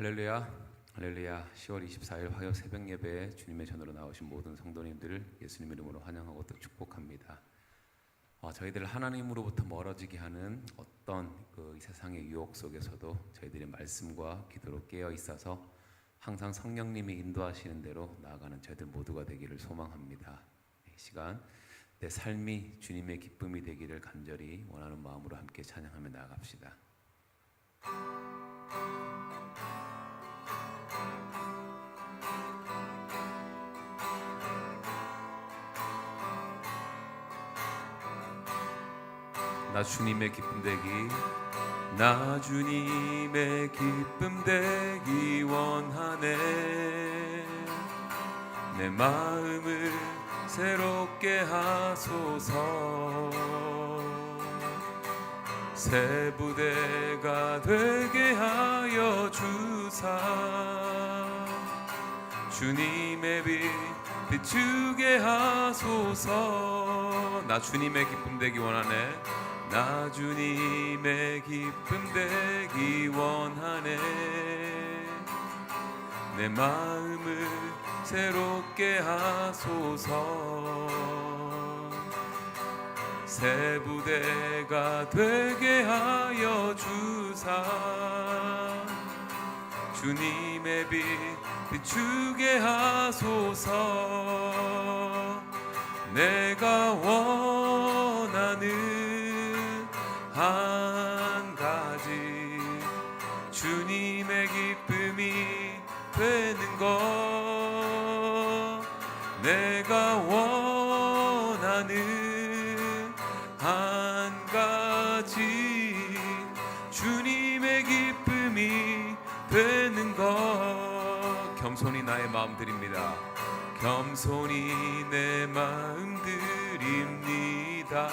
할렐루야, 할렐루야. 10월 24일 화요 새벽 예배에 주님의 전으로 나오신 모든 성도님들을 예수님 이름으로 환영하고 또 축복합니다. 저희들 하나님으로부터 멀어지게 하는 어떤 이 세상의 유혹 속에서도 저희들의 말씀과 기도로 깨어 있어서 항상 성령님이 인도하시는 대로 나아가는 저희들 모두가 되기를 소망합니다. 이 시간 내 삶이 주님의 기쁨이 되기를 간절히 원하는 마음으로 함께 찬양하며 나아갑시다. 나 주님의 기쁨 되기, 나 주님의 기쁨 되기 원하네. 내 마음을 새롭게 하소서. 새 부대가 되게 하여 주사. 주님의 빛 비추게 하소서. 나 주님의 기쁨 되기 원하네. 나 주님의 기쁨 되기 원하네. 내 마음을 새롭게 하소서. 새 부대가 되게 하여 주사. 주님의 빛 비추게 하소서. 내가 원하는 한 가지, 주님의 기쁨이 되는 것. 내가 원하는 한 가지, 주님의 기쁨이 되는 것. 겸손히 나의 마음 드립니다. 겸손히 내 마음 드립니다.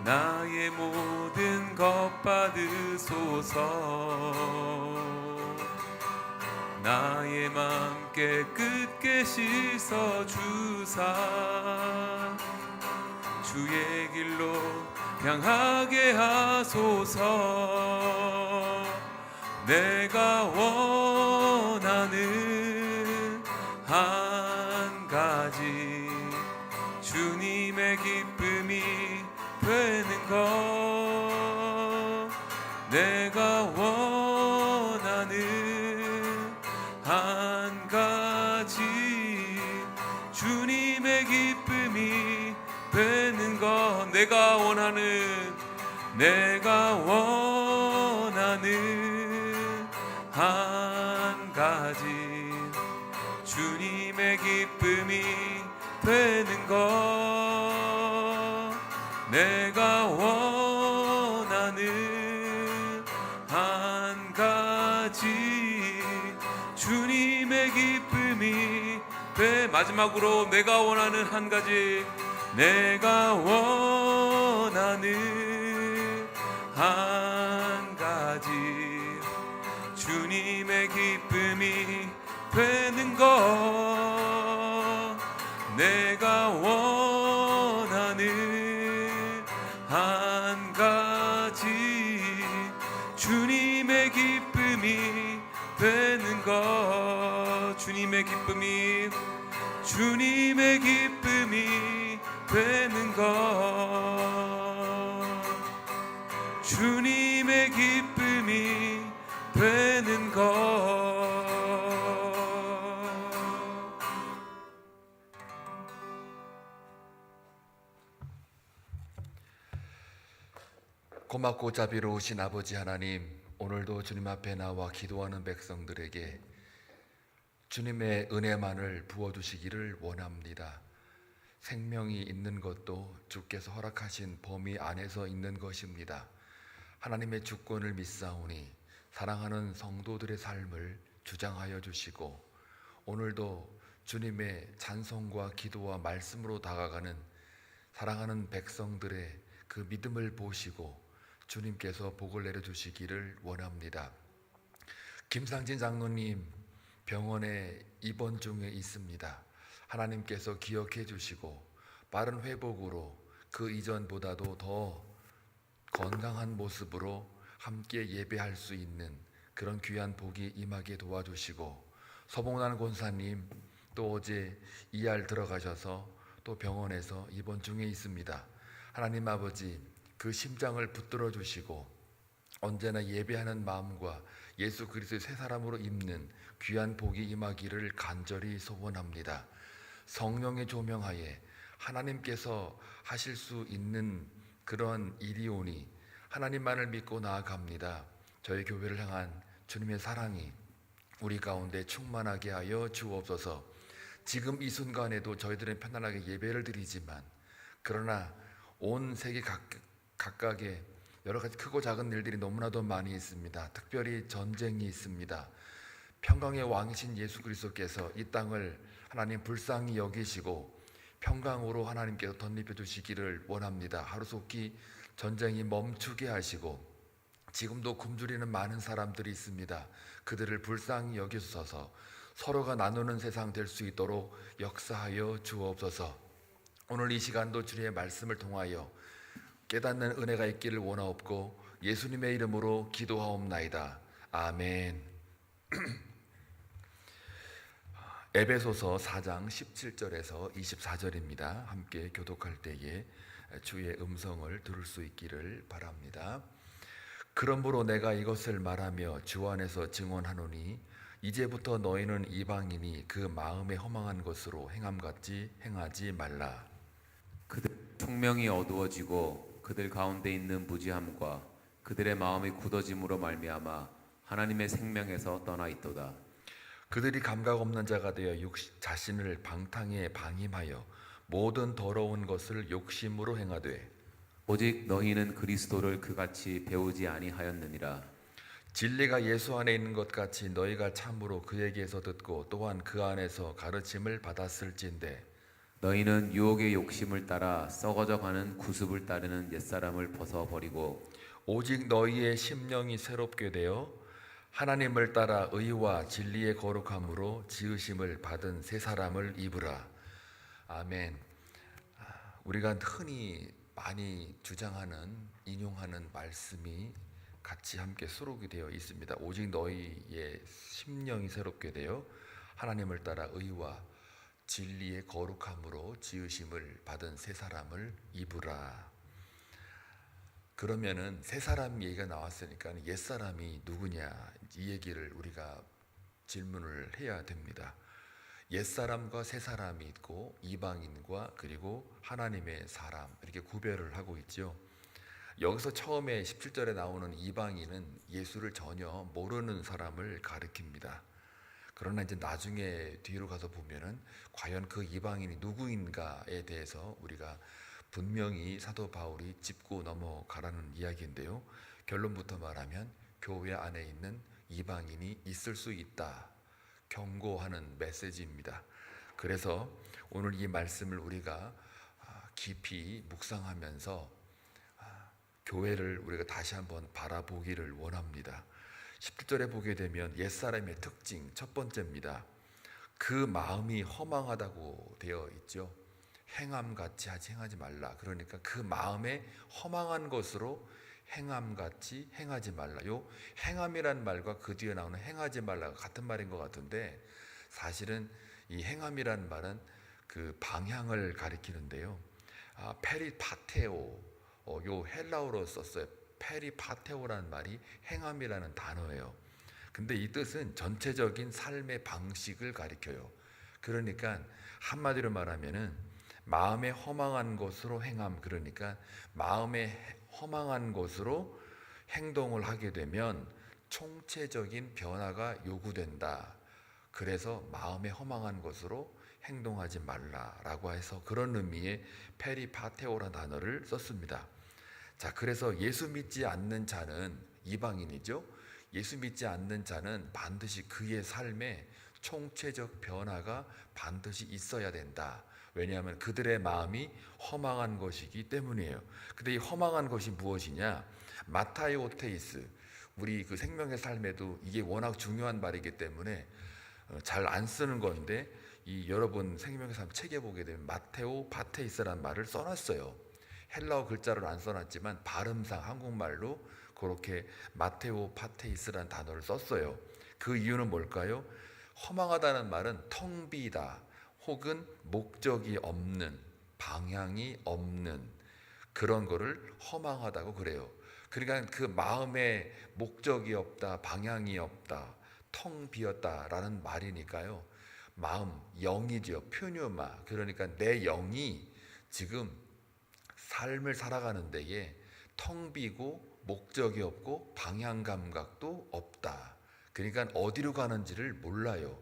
나의 모든 것 받으소서. 나의 맘 깨끗게 씻어주사. 주의 길로 향하게 하소서. 내가 원하는 한 가지, 주님의 기쁨이 되는 것. 내가 원하는 한 가지, 주님의 기쁨이 되는 것. 내가 원하는 한 가지, 주님의 기쁨이 되는 것. 내가 원하는 한 가지, 주님의 기쁨이 돼. 마지막으로 내가 원하는 한 가지, 내가 원하는 한 가지, 주님의 기쁨이 되는 것. 내가 원하는 한 가지, 주님의 기쁨이 되는 것. 주님의 기쁨이, 주님의 기쁨이 되는 것. 주님의 기쁨이 되는 것. 고맙고 자비로우신 아버지 하나님, 오늘도 주님 앞에 나와 기도하는 백성들에게 주님의 은혜만을 부어주시기를 원합니다. 생명이 있는 것도 주께서 허락하신 범위 안에서 있는 것입니다. 하나님의 주권을 믿사오니 사랑하는 성도들의 삶을 주장하여 주시고, 오늘도 주님의 찬송과 기도와 말씀으로 다가가는 사랑하는 백성들의 그 믿음을 보시고 주님께서 복을 내려주시기를 원합니다. 김상진 장로님 병원에 입원 중에 있습니다. 하나님께서 기억해 주시고 빠른 회복으로 그 이전보다도 더 건강한 모습으로 함께 예배할 수 있는 그런 귀한 복이 임하게 도와주시고, 서봉란 권사님 또 어제 ER 들어가셔서 또 병원에서 입원 중에 있습니다. 하나님 아버지, 그 심장을 붙들어 주시고 언제나 예배하는 마음과 예수 그리스도의 새 사람으로 입는 귀한 복이 임하기를 간절히 소원합니다. 성령의 조명하에 하나님께서 하실 수 있는 그런 일이 오니 하나님만을 믿고 나아갑니다. 저희 교회를 향한 주님의 사랑이 우리 가운데 충만하게 하여 주옵소서. 지금 이 순간에도 저희들은 편안하게 예배를 드리지만, 그러나 온 세계 각각의 여러 가지 크고 작은 일들이 너무나도 많이 있습니다. 특별히 전쟁이 있습니다. 평강의 왕이신 예수 그리스도께서 이 땅을 하나님 불쌍히 여기시고 평강으로 하나님께서 덧입혀 주시기를 원합니다. 하루속히 전쟁이 멈추게 하시고, 지금도 굶주리는 많은 사람들이 있습니다. 그들을 불쌍히 여기소서. 서로가 나누는 세상 될 수 있도록 역사하여 주옵소서. 오늘 이 시간도 주님의 말씀을 통하여 깨닫는 은혜가 있기를 원하옵고 예수님의 이름으로 기도하옵나이다. 아멘. 에베소서 4장 17절에서 24절입니다. 함께 교독할 때에 주의 음성을 들을 수 있기를 바랍니다. 그러므로 내가 이것을 말하며 주 안에서 증언하노니 이제부터 너희는 이방인이 그 마음에 허망한 것으로 행함같이 행하지 말라. 그들 총명이 어두워지고 그들 가운데 있는 무지함과 그들의 마음이 굳어짐으로 말미암아 하나님의 생명에서 떠나 있도다. 그들이 감각 없는 자가 되어 자신을 방탕에 방임하여 모든 더러운 것을 욕심으로 행하되 오직 너희는 그리스도를 그같이 배우지 아니하였느니라. 진리가 예수 안에 있는 것 같이 너희가 참으로 그에게서 듣고 또한 그 안에서 가르침을 받았을진데 너희는 유혹의 욕심을 따라 썩어져 가는 구습을 따르는 옛사람을 벗어버리고 오직 너희의 심령이 새롭게 되어 하나님을 따라 의와 진리의 거룩함으로 지으심을 받은 새 사람을 입으라. 아멘. 우리가 흔히 많이 주장하는 인용하는 말씀이 같이 함께 수록이 되어 있습니다. 오직 너희의 심령이 새롭게 되어 하나님을 따라 의와 진리의 거룩함으로 지으심을 받은 새 사람을 입으라. 그러면은 새 사람 얘기가 나왔으니까 옛 사람이 누구냐, 이 얘기를 우리가 질문을 해야 됩니다. 옛 사람과 새 사람이 있고 이방인과 그리고 하나님의 사람, 이렇게 구별을 하고 있죠. 여기서 처음에 17절에 나오는 이방인은 예수를 전혀 모르는 사람을 가리킵니다. 그러나 이제 나중에 뒤로 가서 보면은 과연 그 이방인이 누구인가에 대해서 우리가 분명히 사도 바울이 짚고 넘어가라는 이야기인데요. 결론부터 말하면 교회 안에 있는 이방인이 있을 수 있다, 경고하는 메시지입니다. 그래서 오늘 이 말씀을 우리가 깊이 묵상하면서 교회를 우리가 다시 한번 바라보기를 원합니다. 17절에 보게 되면 옛사람의 특징 첫 번째입니다. 그 마음이 허망하다고 되어 있죠. 행함같이 행하지 말라. 그러니까 그 마음에 허망한 것으로 행함같이 행하지 말라. 요 행함이란 말과 그 뒤에 나오는 행하지 말라가 같은 말인 것 같은데, 사실은 이 행함이란 말은 그 방향을 가리키는데요. 페리파테오, 요 헬라어로 썼어요. 페리파테오라는 말이 행함이라는 단어예요. 근데 이 뜻은 전체적인 삶의 방식을 가리켜요. 그러니까 한마디로 말하면은 마음에 허망한 것으로 행함, 그러니까 마음에 허망한 것으로 행동을 하게 되면 총체적인 변화가 요구된다. 그래서 마음에 허망한 것으로 행동하지 말라라고 해서 그런 의미의 페리파테오라는 단어를 썼습니다. 자, 그래서 예수 믿지 않는 자는 이방인이죠. 예수 믿지 않는 자는 반드시 그의 삶에 총체적 변화가 반드시 있어야 된다. 왜냐하면 그들의 마음이 허망한 것이기 때문이에요. 근데 이 허망한 것이 무엇이냐? 마타이오 테이스, 우리 그 생명의 삶에도 이게 워낙 중요한 말이기 때문에 잘 안 쓰는 건데, 이 여러분 생명의 삶 책에 보게 되면 마테오 파테이스라는 말을 써놨어요. 헬라어 글자를 안 써놨지만 발음상 한국말로 그렇게 마테오 파테이스라는 단어를 썼어요. 그 이유는 뭘까요? 허망하다는 말은 텅 비다 혹은 목적이 없는, 방향이 없는 그런 거를 허망하다고 그래요. 그러니까 그 마음에 목적이 없다, 방향이 없다, 텅 비었다라는 말이니까요. 마음, 영이죠. 표뉴마. 그러니까 내 영이 지금 삶을 살아가는 데에 텅 비고 목적이 없고 방향 감각도 없다. 그러니까 어디로 가는지를 몰라요.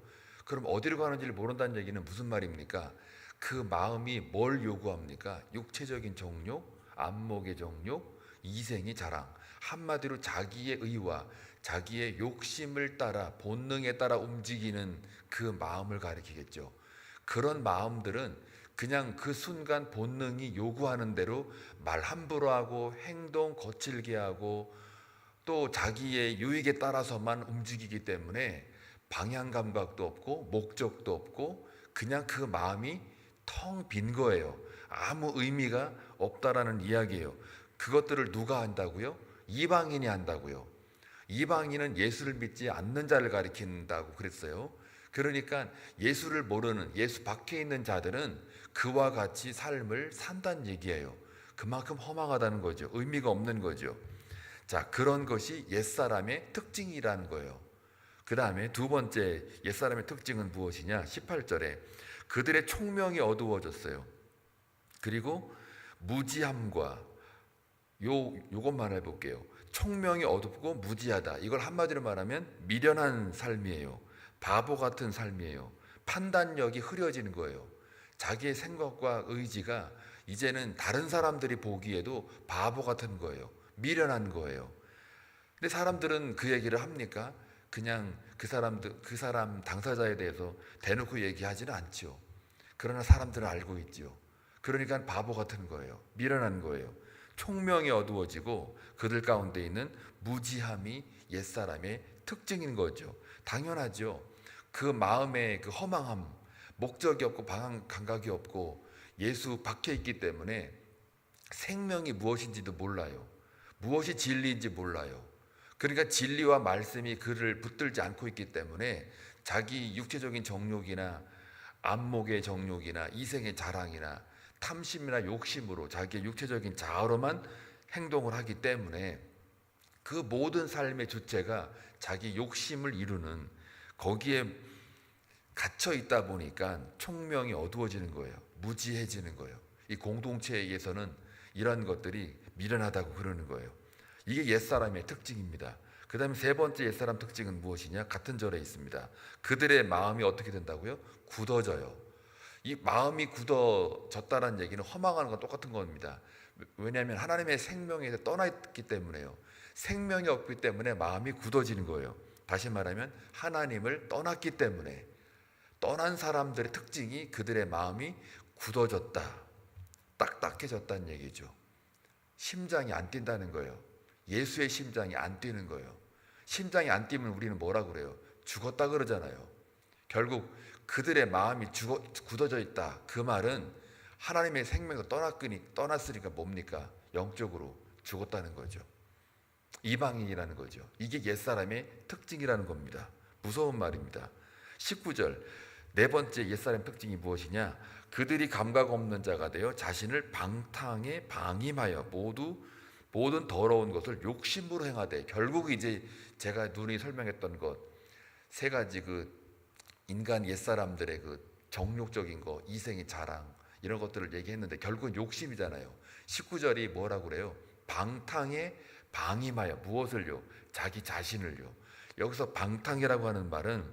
그럼 어디로 가는지를 모른다는 얘기는 무슨 말입니까? 그 마음이 뭘 요구합니까? 육체적인 정욕, 안목의 정욕, 이생의 자랑. 한마디로 자기의 의와 자기의 욕심을 따라 본능에 따라 움직이는 그 마음을 가리키겠죠. 그런 마음들은 그냥 그 순간 본능이 요구하는 대로 말 함부로 하고 행동 거칠게 하고 또 자기의 유익에 따라서만 움직이기 때문에 방향 감각도 없고 목적도 없고 그냥 그 마음이 텅 빈 거예요. 아무 의미가 없다라는 이야기예요. 그것들을 누가 한다고요? 이방인이 한다고요. 이방인은 예수를 믿지 않는 자를 가리킨다고 그랬어요. 그러니까 예수를 모르는, 예수 밖에 있는 자들은 그와 같이 삶을 산다는 얘기예요. 그만큼 허망하다는 거죠. 의미가 없는 거죠. 자, 그런 것이 옛사람의 특징이라는 거예요. 그 다음에 두 번째 옛사람의 특징은 무엇이냐? 18절에 그들의 총명이 어두워졌어요. 그리고 무지함과 요것만 해볼게요. 총명이 어둡고 무지하다. 이걸 한마디로 말하면 미련한 삶이에요. 바보 같은 삶이에요. 판단력이 흐려지는 거예요. 자기의 생각과 의지가 이제는 다른 사람들이 보기에도 바보 같은 거예요. 미련한 거예요. 근데 사람들은 그 얘기를 합니까? 그냥 그 사람 당사자에 대해서 대놓고 얘기하지는 않죠. 그러나 사람들은 알고 있죠. 그러니까 바보 같은 거예요. 미련한 거예요. 총명이 어두워지고 그들 가운데 있는 무지함이 옛사람의 특징인 거죠. 당연하죠. 그 마음의 그 허망함, 목적이 없고 방향 감각이 없고 예수 밖에 있기 때문에 생명이 무엇인지도 몰라요. 무엇이 진리인지 몰라요. 그러니까 진리와 말씀이 그를 붙들지 않고 있기 때문에 자기 육체적인 정욕이나 안목의 정욕이나 이생의 자랑이나 탐심이나 욕심으로 자기의 육체적인 자아로만 행동을 하기 때문에 그 모든 삶의 주체가 자기 욕심을 이루는 거기에 갇혀 있다 보니까 총명이 어두워지는 거예요. 무지해지는 거예요. 이 공동체에서는 이런 것들이 미련하다고 그러는 거예요. 이게 옛사람의 특징입니다. 그 다음에 세 번째 옛사람 특징은 무엇이냐? 같은 절에 있습니다. 그들의 마음이 어떻게 된다고요? 굳어져요. 이 마음이 굳어졌다는 얘기는 허망하는 건 똑같은 겁니다. 왜냐하면 하나님의 생명에서 떠나 있기 때문에요. 생명이 없기 때문에 마음이 굳어지는 거예요. 다시 말하면 하나님을 떠났기 때문에 떠난 사람들의 특징이 그들의 마음이 굳어졌다, 딱딱해졌다는 얘기죠. 심장이 안 뛴다는 거예요. 예수의 심장이 안 뛰는 거예요. 심장이 안 뛰면 우리는 뭐라 그래요? 죽었다 그러잖아요. 결국 그들의 마음이 굳어져 있다. 그 말은 하나님의 생명을 떠났으니까 뭡니까? 영적으로 죽었다는 거죠. 이방인이라는 거죠. 이게 옛사람의 특징이라는 겁니다. 무서운 말입니다. 19절 네 번째 옛사람의 특징이 무엇이냐? 그들이 감각 없는 자가 되어 자신을 방탕에 방임하여 모든 더러운 것을 욕심으로 행하되. 결국 이제 제가 눈이 설명했던 것 세 가지 그 인간 옛사람들의 그 정욕적인 거, 이생의 자랑 이런 것들을 얘기했는데 결국은 욕심이잖아요. 19절이 뭐라고 그래요? 방탕에 방임하여. 무엇을요? 자기 자신을요. 여기서 방탕이라고 하는 말은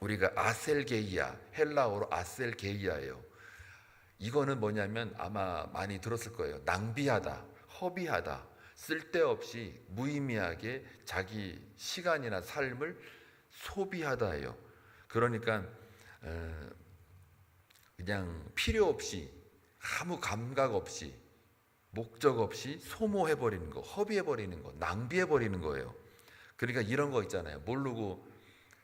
우리가 아셀게이아, 헬라어로 아셀게이아예요. 이거는 뭐냐면 아마 많이 들었을 거예요. 낭비하다, 허비하다, 쓸데없이 무의미하게 자기 시간이나 삶을 소비하다예요. 그러니까 그냥 필요 없이 아무 감각 없이 목적 없이 소모해버리는 거, 허비해버리는 거, 낭비해버리는 거예요. 그러니까 이런 거 있잖아요. 모르고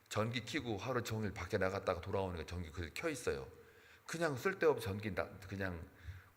전기 켜고 하루 종일 밖에 나갔다가 돌아오니까 전기 켜 있어요. 그냥 쓸데없이 전기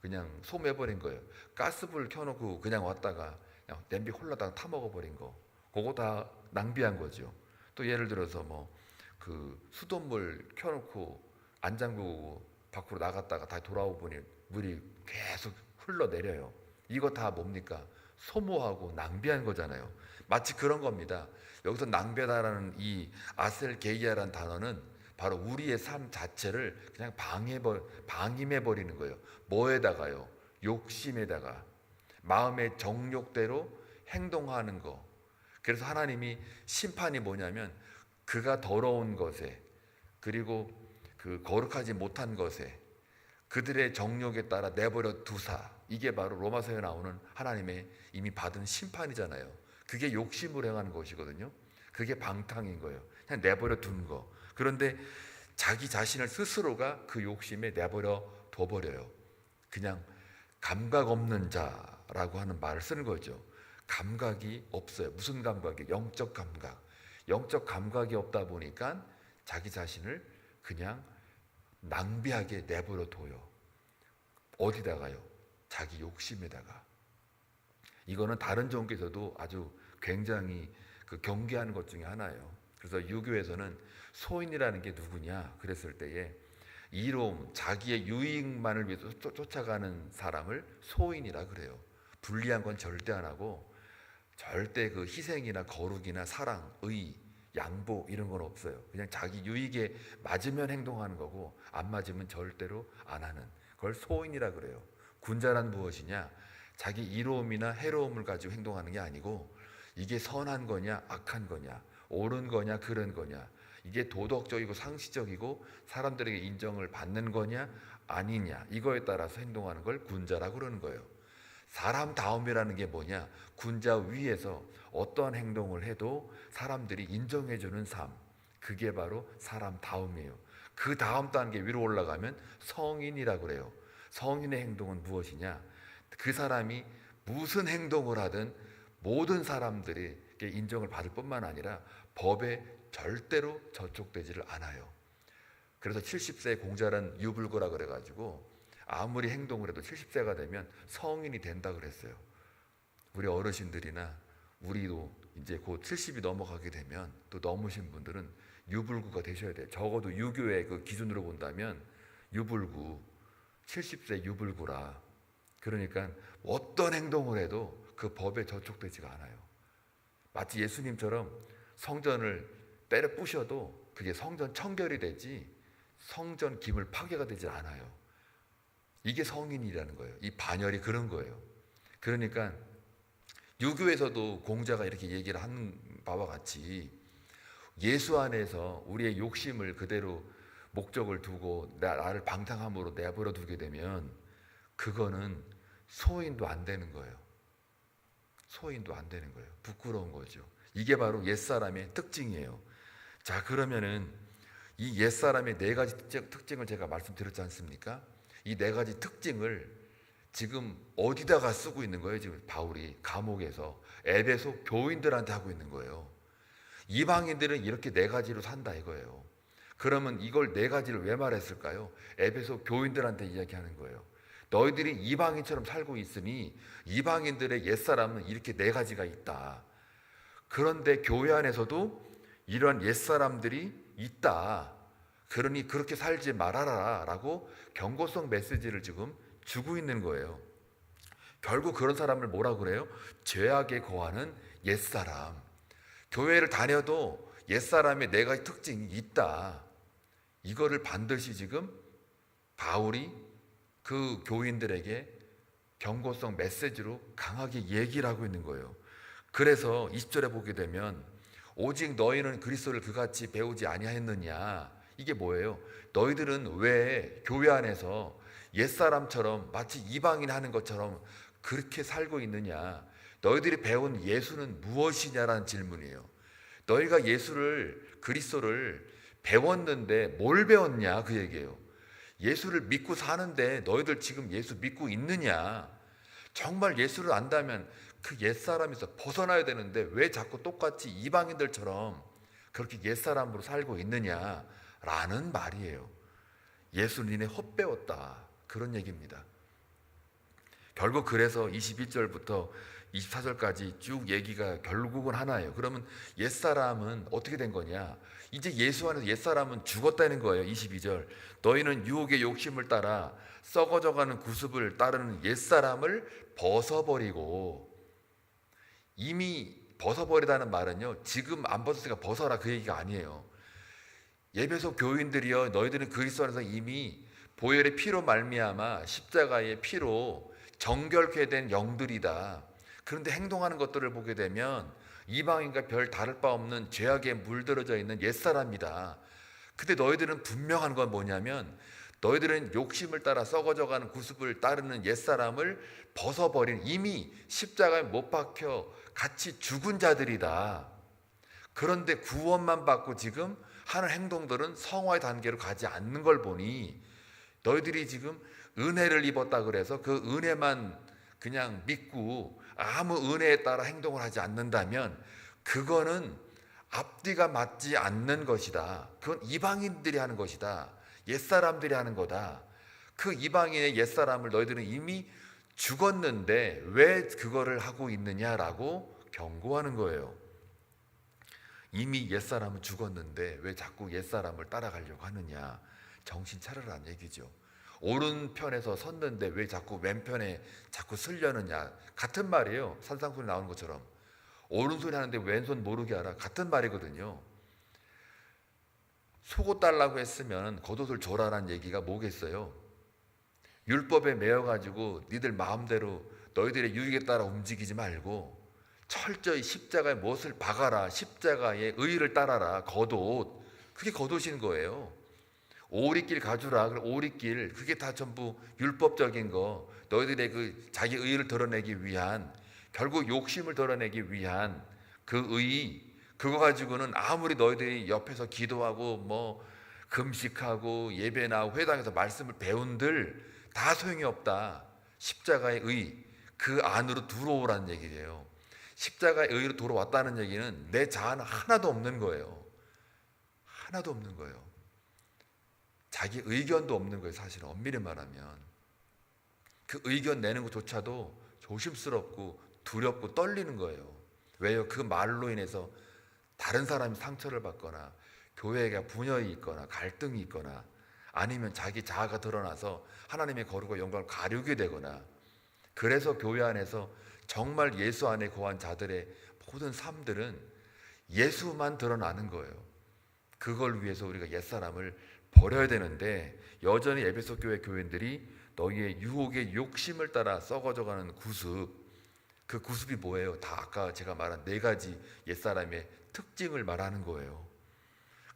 그냥 소모해버린 거예요. 가스불 켜놓고 그냥 왔다가 그냥 냄비 홀라다가 타 먹어버린 거, 그거 다 낭비한 거죠. 또 예를 들어서 뭐 그 수돗물 켜놓고 안 잠그고 밖으로 나갔다가 다시 돌아오 보니 물이 계속 흘러내려요. 이거 다 뭡니까? 소모하고 낭비한 거잖아요. 마치 그런 겁니다. 여기서 낭비하다라는 이 아셀게이아라는 단어는 바로 우리의 삶 자체를 그냥 방임해 버리는 거예요. 뭐에다가요? 욕심에다가, 마음의 정욕대로 행동하는 거. 그래서 하나님이 심판이 뭐냐면 그가 더러운 것에, 그리고 그 거룩하지 못한 것에, 그들의 정욕에 따라 내버려 두사. 이게 바로 로마서에 나오는 하나님의 이미 받은 심판이잖아요. 그게 욕심으로 행하는 것이거든요. 그게 방탕인 거예요. 그냥 내버려 둔 거. 그런데 자기 자신을 스스로가 그 욕심에 내버려 둬버려요. 그냥 감각 없는 자라고 하는 말을 쓰는 거죠. 감각이 없어요. 무슨 감각이? 영적 감각. 영적 감각이 없다 보니까 자기 자신을 그냥 낭비하게 내버려 둬요. 어디다가요? 자기 욕심에다가. 이거는 다른 종교에서도 아주 굉장히 그 경계하는 것 중에 하나예요. 그래서 유교에서는 소인이라는 게 누구냐 그랬을 때에 이로움, 자기의 유익만을 위해서 쫓아가는 사람을 소인이라 그래요. 불리한 건 절대 안 하고, 절대 그 희생이나 거룩이나 사랑, 의, 양보 이런 건 없어요. 그냥 자기 유익에 맞으면 행동하는 거고 안 맞으면 절대로 안 하는 그걸 소인이라 그래요. 군자란 무엇이냐? 자기 이로움이나 해로움을 가지고 행동하는 게 아니고 이게 선한 거냐 악한 거냐, 옳은 거냐 그른 거냐, 이게 도덕적이고 상식적이고 사람들에게 인정을 받는 거냐 아니냐, 이거에 따라서 행동하는 걸 군자라고 그러는 거예요. 사람다움이라는 게 뭐냐? 군자 위에서 어떠한 행동을 해도 사람들이 인정해주는 삶, 그게 바로 사람다움이에요. 그 다음 단계 위로 올라가면 성인이라고 그래요. 성인의 행동은 무엇이냐? 그 사람이 무슨 행동을 하든 모든 사람들이 인정을 받을 뿐만 아니라 법에 절대로 저촉되지를 않아요. 그래서 70세 공자란 유불고라 그래가지고 아무리 행동을 해도 70세가 되면 성인이 된다 그랬어요. 우리 어르신들이나 우리도 이제 곧 70이 넘어가게 되면, 또 넘으신 분들은 유불구가 되셔야 돼요. 적어도 유교의 그 기준으로 본다면 유불구, 70세 유불구라. 그러니까 어떤 행동을 해도 그 법에 저촉되지가 않아요. 마치 예수님처럼 성전을 때려 부셔도 그게 성전 청결이 되지 성전 기물 파괴가 되지 않아요. 이게 성인이라는 거예요. 이 반열이 그런 거예요. 그러니까 유교에서도 공자가 이렇게 얘기를 한 바와 같이 예수 안에서 우리의 욕심을 그대로 목적을 두고 나를 방탕함으로 내버려 두게 되면 그거는 소인도 안 되는 거예요. 소인도 안 되는 거예요. 부끄러운 거죠. 이게 바로 옛사람의 특징이에요. 자, 그러면은 이 옛사람의 네 가지 특징을 제가 말씀드렸지 않습니까? 이 네 가지 특징을 지금 어디다가 쓰고 있는 거예요? 지금 바울이 감옥에서 에베소 교인들한테 하고 있는 거예요. 이방인들은 이렇게 네 가지로 산다 이거예요. 그러면 이걸 네 가지를 왜 말했을까요? 에베소 교인들한테 이야기하는 거예요. 너희들이 이방인처럼 살고 있으니 이방인들의 옛사람은 이렇게 네 가지가 있다. 그런데 교회 안에서도 이러한 옛사람들이 있다. 그러니 그렇게 살지 말아라 라고 경고성 메시지를 지금 주고 있는 거예요. 결국 그런 사람을 뭐라고 그래요? 죄악에 거하는 옛사람. 교회를 다녀도 옛사람의 네 가지 특징이 있다. 이거를 반드시 지금 바울이 그 교인들에게 경고성 메시지로 강하게 얘기를 하고 있는 거예요. 그래서 20절에 보게 되면 오직 너희는 그리스도를 그같이 배우지 아니하였느냐. 이게 뭐예요? 너희들은 왜 교회 안에서 옛사람처럼 마치 이방인 하는 것처럼 그렇게 살고 있느냐. 너희들이 배운 예수는 무엇이냐라는 질문이에요. 너희가 예수를, 그리스도를 배웠는데 뭘 배웠냐 그 얘기예요. 예수를 믿고 사는데 너희들 지금 예수 믿고 있느냐. 정말 예수를 안다면 그 옛사람에서 벗어나야 되는데 왜 자꾸 똑같이 이방인들처럼 그렇게 옛사람으로 살고 있느냐라는 말이에요. 예수 니네 헛배웠다 그런 얘기입니다. 결국 그래서 21절부터 24절까지 쭉 얘기가 결국은 하나예요. 그러면 옛사람은 어떻게 된 거냐? 이제 예수 안에서 옛사람은 죽었다는 거예요. 22절. 너희는 유혹의 욕심을 따라 썩어져가는 구습을 따르는 옛사람을 벗어버리고, 이미 벗어버리다는 말은요, 지금 안 벗었으니까 벗어라 그 얘기가 아니에요. 에베소 교인들이여, 너희들은 그리스도 안에서 이미 보혈의 피로 말미암아 십자가의 피로 정결케 된 영들이다. 그런데 행동하는 것들을 보게 되면 이방인과 별 다를 바 없는 죄악에 물들어져 있는 옛사람이다. 근데 너희들은 분명한 건 뭐냐면, 너희들은 욕심을 따라 썩어져가는 구습을 따르는 옛사람을 벗어버린, 이미 십자가에 못 박혀 같이 죽은 자들이다. 그런데 구원만 받고 지금 하는 행동들은 성화의 단계로 가지 않는 걸 보니, 너희들이 지금 은혜를 입었다 그래서 그 은혜만 그냥 믿고 아무 은혜에 따라 행동을 하지 않는다면 그거는 앞뒤가 맞지 않는 것이다. 그건 이방인들이 하는 것이다. 옛사람들이 하는 거다. 그 이방인의 옛사람을 너희들은 이미 죽었는데 왜 그거를 하고 있느냐라고 경고하는 거예요. 이미 옛사람은 죽었는데 왜 자꾸 옛사람을 따라가려고 하느냐. 정신 차려라는 얘기죠. 오른편에서 섰는데 왜 자꾸 왼편에 자꾸 쓰려느냐. 같은 말이에요. 산상수훈에 나오는 것처럼. 오른손이 하는데 왼손 모르게 하라. 같은 말이거든요. 속옷 달라고 했으면 겉옷을 줘라라는 얘기가 뭐겠어요. 율법에 매여가지고 니들 마음대로 너희들의 유익에 따라 움직이지 말고 철저히 십자가에 무엇을 박아라. 십자가의 의의를 따라라. 겉옷. 그게 겉옷인 거예요. 오리길 가주라. 오리길, 그게 다 전부 율법적인 거, 너희들의 그 자기 의의를 드러내기 위한, 결국 욕심을 드러내기 위한 그 의의, 그거 가지고는 아무리 너희들이 옆에서 기도하고 뭐 금식하고 예배나 회당에서 말씀을 배운들 다 소용이 없다. 십자가의 의, 그 안으로 들어오라는 얘기예요. 십자가의 의로 돌아왔다는 얘기는 내 자아는 하나도 없는 거예요. 하나도 없는 거예요. 자기 의견도 없는 거예요. 사실은 엄밀히 말하면 그 의견 내는 것조차도 조심스럽고 두렵고 떨리는 거예요. 왜요? 그 말로 인해서 다른 사람이 상처를 받거나 교회가 분열이 있거나 갈등이 있거나 아니면 자기 자아가 드러나서 하나님의 거룩과 영광을 가리게 되거나, 그래서 교회 안에서 정말 예수 안에 거한 자들의 모든 삶들은 예수만 드러나는 거예요. 그걸 위해서 우리가 옛사람을 버려야 되는데, 여전히 에베소 교회 교인들이 너희의 유혹의 욕심을 따라 썩어져가는 구습, 그 구습이 뭐예요? 다 아까 제가 말한 네 가지 옛사람의 특징을 말하는 거예요.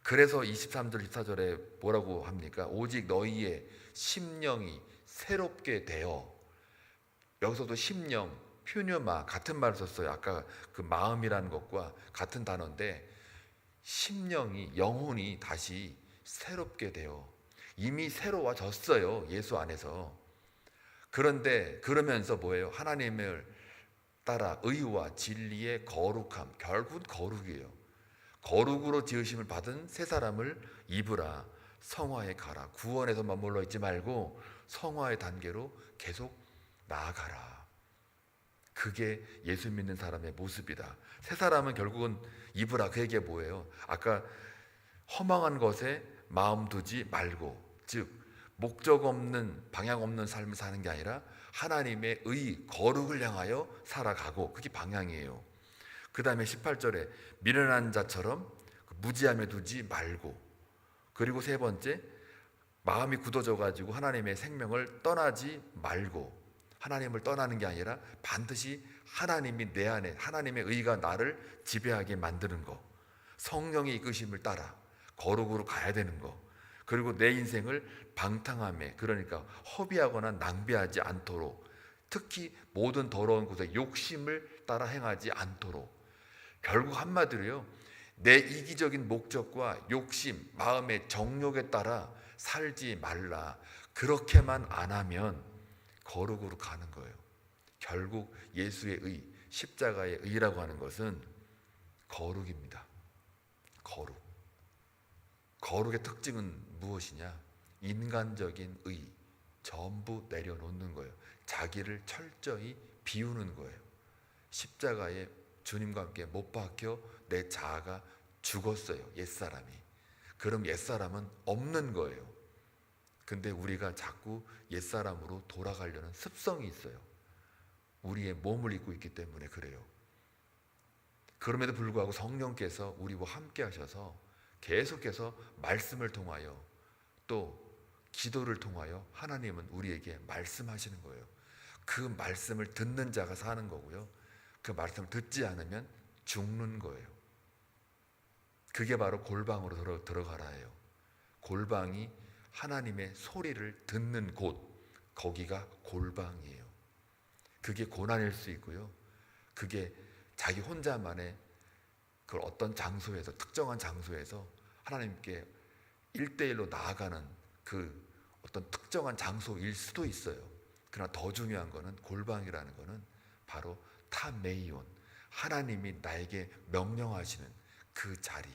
그래서 23절 24절에 뭐라고 합니까? 오직 너희의 심령이 새롭게 되어, 여기서도 심령, 퓨뉴마 같은 말을 썼어요. 아까 그 마음이라는 것과 같은 단어인데, 심령이, 영혼이 다시 새롭게 되어, 이미 새로워졌어요. 예수 안에서. 그런데 그러면서 뭐예요? 하나님을 따라 의와 진리의 거룩함, 결국은 거룩이에요. 거룩으로 지으심을 받은 새 사람을 입으라. 성화에 가라. 구원에서 머물러 있지 말고 성화의 단계로 계속 나아가라. 그게 예수 믿는 사람의 모습이다. 새 사람은 결국은 입으라. 그 얘기가 뭐예요? 아까 허망한 것에 마음 두지 말고, 즉 목적 없는, 방향 없는 삶을 사는 게 아니라 하나님의 의, 거룩을 향하여 살아가고, 그게 방향이에요. 그 다음에 18절에 미련한 자처럼 무지함에 두지 말고, 그리고 세 번째, 마음이 굳어져 가지고 하나님의 생명을 떠나지 말고, 하나님을 떠나는 게 아니라 반드시 하나님이 내 안에, 하나님의 의가 나를 지배하게 만드는 거, 성령의 이끄심을 따라 거룩으로 가야 되는 거, 그리고 내 인생을 방탕함에, 그러니까 허비하거나 낭비하지 않도록, 특히 모든 더러운 곳에 욕심을 따라 행하지 않도록, 결국 한마디로요, 내 이기적인 목적과 욕심, 마음의 정욕에 따라 살지 말라. 그렇게만 안 하면 거룩으로 가는 거예요. 결국 예수의 의, 십자가의 의라고 하는 것은 거룩입니다. 거룩. 거룩의 특징은 무엇이냐? 인간적인 의 전부 내려놓는 거예요. 자기를 철저히 비우는 거예요. 십자가에 주님과 함께 못 박혀 내 자아가 죽었어요. 옛사람이. 그럼 옛사람은 없는 거예요. 근데 우리가 자꾸 옛사람으로 돌아가려는 습성이 있어요. 우리의 몸을 입고 있기 때문에 그래요. 그럼에도 불구하고 성령께서 우리와 함께 하셔서 계속해서 말씀을 통하여 또 기도를 통하여 하나님은 우리에게 말씀하시는 거예요. 그 말씀을 듣는 자가 사는 거고요. 그 말씀을 듣지 않으면 죽는 거예요. 그게 바로 골방으로 들어가라예요. 골방이 하나님의 소리를 듣는 곳, 거기가 골방이에요. 그게 고난일 수 있고요. 그게 자기 혼자만의 그 어떤 장소에서, 특정한 장소에서 하나님께 1대1로 나아가는 그 어떤 특정한 장소일 수도 있어요. 그러나 더 중요한 거는 골방이라는 거는 바로 타메이온, 하나님이 나에게 명령하시는 그 자리.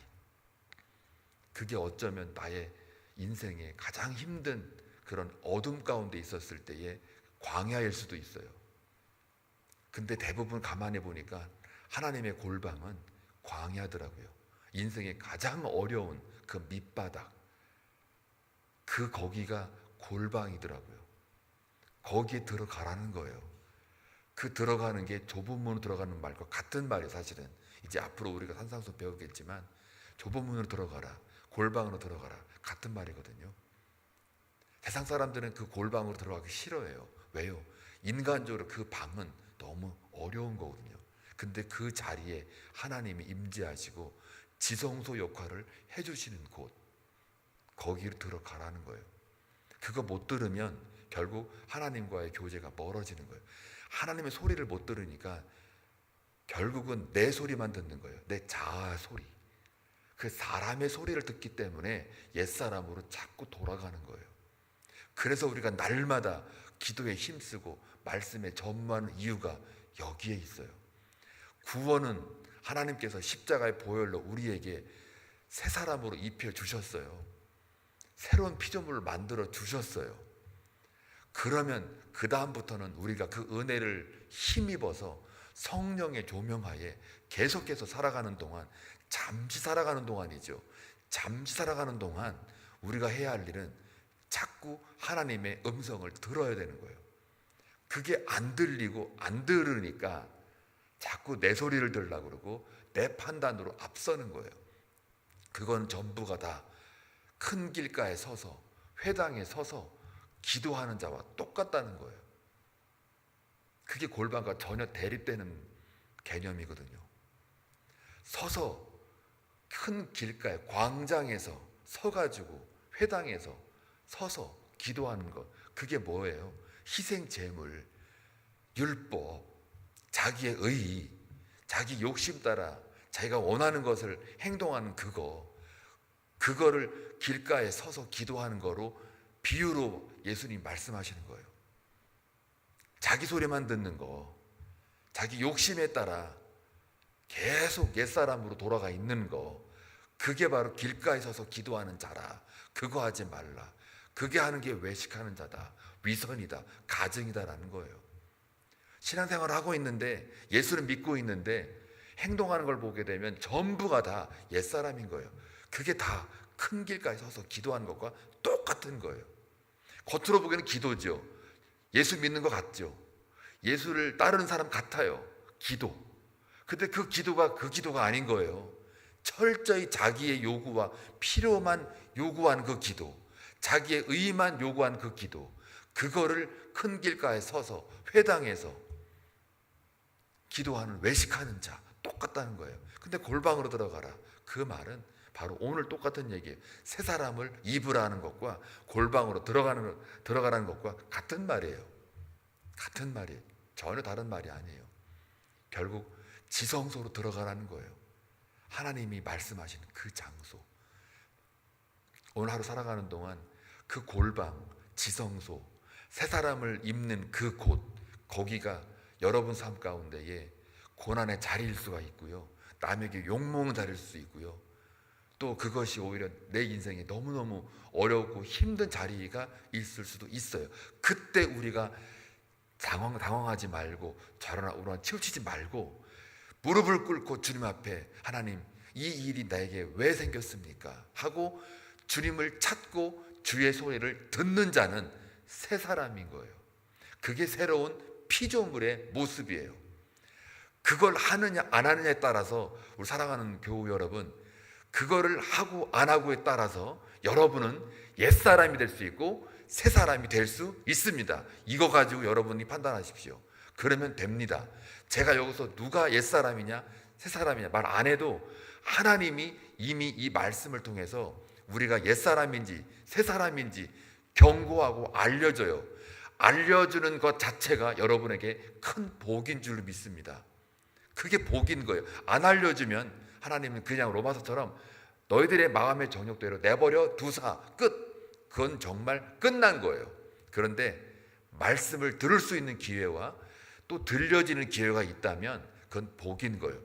그게 어쩌면 나의 인생에 가장 힘든 그런 어둠 가운데 있었을 때의 광야일 수도 있어요. 근데 대부분 가만히 보니까 하나님의 골방은 광야더라고요. 인생의 가장 어려운 그 밑바닥, 거기가 골방이더라고요. 거기에 들어가라는 거예요. 그 들어가는 게 좁은 문으로 들어가는 말과 같은 말이에요. 사실은 이제 앞으로 우리가 산상수 배우겠지만 좁은 문으로 들어가라, 골방으로 들어가라, 같은 말이거든요. 세상 사람들은 그 골방으로 들어가기 싫어해요. 왜요? 인간적으로 그 방은 너무 어려운 거거든요. 근데 그 자리에 하나님이 임재하시고 지성소 역할을 해주시는 곳, 거기로 들어가라는 거예요. 그거 못 들으면 결국 하나님과의 교제가 멀어지는 거예요. 하나님의 소리를 못 들으니까 결국은 내 소리만 듣는 거예요. 내 자아 소리. 그 사람의 소리를 듣기 때문에 옛사람으로 자꾸 돌아가는 거예요. 그래서 우리가 날마다 기도에 힘쓰고 말씀에 전무하는 이유가 여기에 있어요. 구원은 하나님께서 십자가의 보혈로 우리에게 새 사람으로 입혀 주셨어요. 새로운 피조물을 만들어 주셨어요. 그러면 그 다음부터는 우리가 그 은혜를 힘입어서 성령의 조명하에 계속해서 살아가는 동안, 잠시 살아가는 동안이죠. 잠시 살아가는 동안 우리가 해야 할 일은 자꾸 하나님의 음성을 들어야 되는 거예요. 그게 안 들리고 안 들으니까 자꾸 내 소리를 들으려고 그러고 내 판단으로 앞서는 거예요. 그건 전부가 다 큰 길가에 서서, 회당에 서서 기도하는 자와 똑같다는 거예요. 그게 골방과 전혀 대립되는 개념이거든요. 서서 큰 길가에, 광장에서 서가지고 회당에서 서서 기도하는 것, 그게 뭐예요? 희생 제물, 율법, 자기의 의, 자기 욕심 따라 자기가 원하는 것을 행동하는 그거를 길가에 서서 기도하는 거로 비유로 예수님 말씀하시는 거예요. 자기 소리만 듣는 거, 자기 욕심에 따라 계속 옛사람으로 돌아가 있는 거, 그게 바로 길가에 서서 기도하는 자라. 그거 하지 말라. 그게 하는 게 외식하는 자다, 위선이다, 가증이다라는 거예요. 신앙생활을 하고 있는데, 예수를 믿고 있는데 행동하는 걸 보게 되면 전부가 다 옛사람인 거예요. 그게 다 큰 길가에 서서 기도하는 것과 똑같은 거예요. 겉으로 보기에는 기도죠. 예수 믿는 것 같죠. 예수를 따르는 사람 같아요. 기도. 근데 그 기도가 아닌 거예요. 철저히 자기의 요구와 필요만 요구한 그 기도, 자기의 의만 요구한 그 기도, 그거를 큰 길가에 서서 회당에서 기도하는, 외식하는 자, 똑같다는 거예요. 근데 골방으로 들어가라, 그 말은 바로 오늘 똑같은 얘기예요. 새 사람을 입으라는 것과 골방으로 들어가라는 것과 같은 말이에요. 같은 말이에요. 전혀 다른 말이 아니에요. 결국 지성소로 들어가라는 거예요. 하나님이 말씀하시는 그 장소. 오늘 하루 살아가는 동안 그 골방, 지성소, 새 사람을 입는 그 곳, 거기가 여러분 삶 가운데에 고난의 자리일 수가 있고요, 남에게 욕먹는 자리일 수 있고요, 또 그것이 오히려 내 인생에 너무너무 어렵고 힘든 자리가 있을 수도 있어요. 그때 우리가 당황하지 말고 저러나 우러나 치우치지 말고 무릎을 꿇고 주님 앞에 하나님 이 일이 나에게 왜 생겼습니까? 하고 주님을 찾고 주의 소리를 듣는 자는 새 사람인 거예요. 그게 새로운 피조물의 모습이에요. 그걸 하느냐 안 하느냐에 따라서 우리 사랑하는 교우 여러분, 그거를 하고 안 하고에 따라서 여러분은 옛사람이 될 수 있고 새 사람이 될 수 있습니다. 이거 가지고 여러분이 판단하십시오. 그러면 됩니다. 제가 여기서 누가 옛사람이냐 새 사람이냐 말 안 해도 하나님이 이미 이 말씀을 통해서 우리가 옛사람인지 새 사람인지 경고하고 알려줘요. 알려주는 것 자체가 여러분에게 큰 복인 줄 믿습니다. 그게 복인 거예요. 안 알려주면 하나님은 그냥 로마서처럼 너희들의 마음의 정욕대로 내버려 두사 끝. 그건 정말 끝난 거예요. 그런데 말씀을 들을 수 있는 기회와 또 들려지는 기회가 있다면 그건 복인 거예요.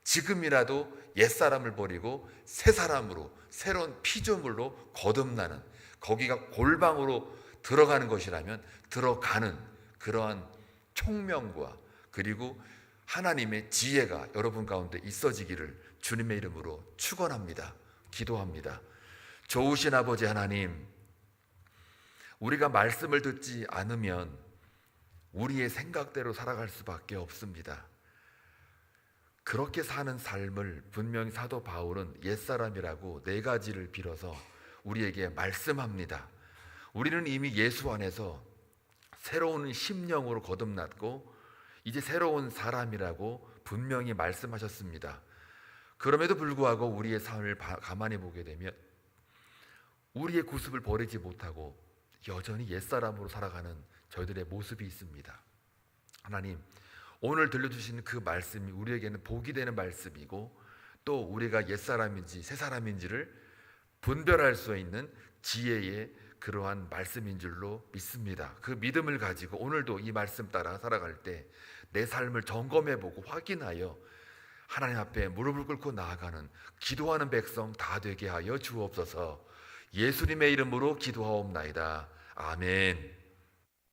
지금이라도 옛사람을 버리고 새 사람으로 새로운 피조물로 거듭나는, 거기가 골방으로 들어가는 것이라면 들어가는 그러한 총명과 그리고 하나님의 지혜가 여러분 가운데 있어지기를 주님의 이름으로 축원합니다. 기도합니다. 좋으신 아버지 하나님, 우리가 말씀을 듣지 않으면 우리의 생각대로 살아갈 수밖에 없습니다. 그렇게 사는 삶을 분명히 사도 바울은 옛사람이라고 네 가지를 빌어서 우리에게 말씀합니다. 우리는 이미 예수 안에서 새로운 심령으로 거듭났고 이제 새로운 사람이라고 분명히 말씀하셨습니다. 그럼에도 불구하고 우리의 삶을 가만히 보게 되면 우리의 구습을 버리지 못하고 여전히 옛사람으로 살아가는 저희들의 모습이 있습니다. 하나님, 오늘 들려주신 그 말씀이 우리에게는 복이 되는 말씀이고 또 우리가 옛사람인지 새사람인지를 분별할 수 있는 지혜의 그러한 말씀인 줄로 믿습니다. 그 믿음을 가지고 오늘도 이 말씀 따라 살아갈 때 내 삶을 점검해보고 확인하여 하나님 앞에 무릎을 꿇고 나아가는 기도하는 백성 다 되게 하여 주옵소서. 예수님의 이름으로 기도하옵나이다. 아멘.